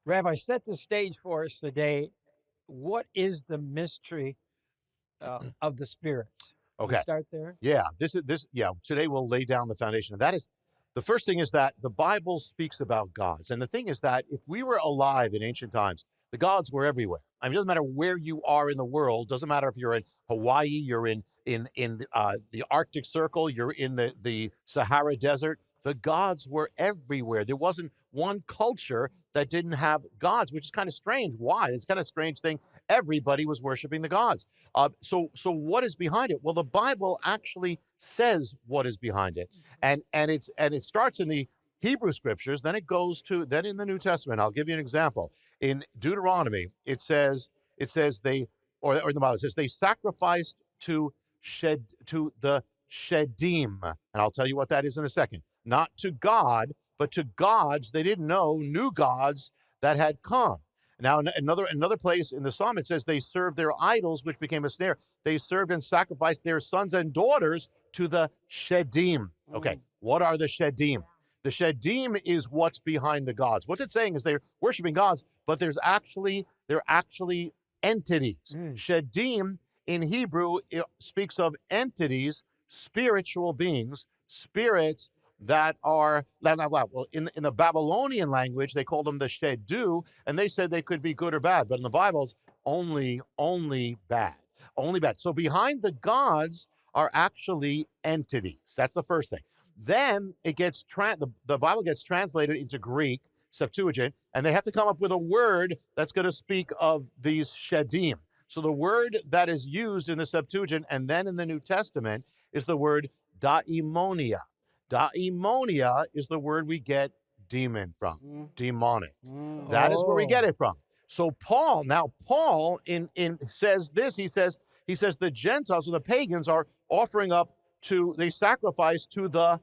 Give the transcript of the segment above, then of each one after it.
Rabbi, set the stage for us today. What is the mystery of the spirits? Can we Okay. start there? Yeah, today we'll lay down the foundation. And that is, the first thing is that the Bible speaks about gods. And the thing is that if we were alive in ancient times, the gods were everywhere. I mean, it doesn't matter where you are in the world. Doesn't matter if you're in Hawaii, you're in the Arctic Circle, you're in the Sahara Desert. The gods were everywhere. There wasn't one culture that didn't have gods, which is kind of strange. Why? It's kind of strange thing. Everybody was worshiping the gods. So what is behind it? Well, the Bible actually says what is behind it, and it starts in the Hebrew scriptures. Then it goes to in the New Testament. I'll give you an example. In Deuteronomy, it says they or in the Bible it says they sacrificed to the Shedim, and I'll tell you what that is in a second. Not to God, but to gods they didn't know, new gods that had come. Now, another place in the Psalm, it says they served their idols, which became a snare. They served and sacrificed their sons and daughters to the Shedim. Okay, what are the Shedim? The Shedim is what's behind the gods. What's it saying is they're worshiping gods, but they're actually entities. Shedim in Hebrew, it speaks of entities, spiritual beings, spirits that are, well, in the Babylonian language, they called them the Shedu, and they said they could be good or bad. But in the Bible, it's only bad. Only bad. So behind the gods are actually entities. That's the first thing. Then it gets, the Bible gets translated into Greek, Septuagint, and they have to come up with a word that's going to speak of these Shedim. So the word that is used in the Septuagint and then in the New Testament is the word daimonia. Daimonia is the word we get demon from, demonic. That is where we get it from. So Paul in says this, he says the Gentiles or the pagans are offering up they sacrifice to the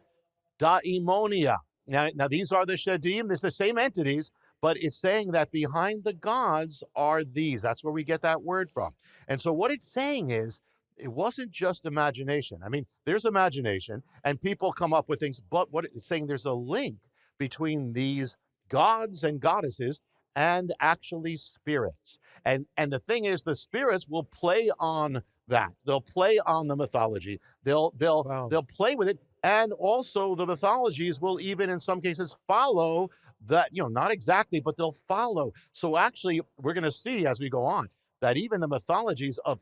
daimonia. Now these are the Shedim, there's the same entities, but it's saying that behind the gods are these. That's where we get that word from. And so what it's saying is, it wasn't just imagination. I mean, there's imagination and people come up with things, but what it's saying, there's a link between these gods and goddesses and actually spirits. And the thing is, the spirits will play on that. They'll play on the mythology. They'll play with it. And also the mythologies will even in some cases follow that, not exactly, but they'll follow. So actually, we're going to see as we go on that even the mythologies of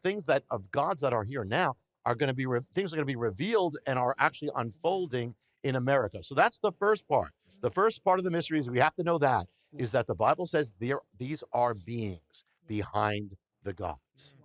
gods that are here now are going to be things are going to be revealed and are actually unfolding in America. So that's the first part. The first part of the mystery is we have to know that is that the Bible says these are beings behind the gods.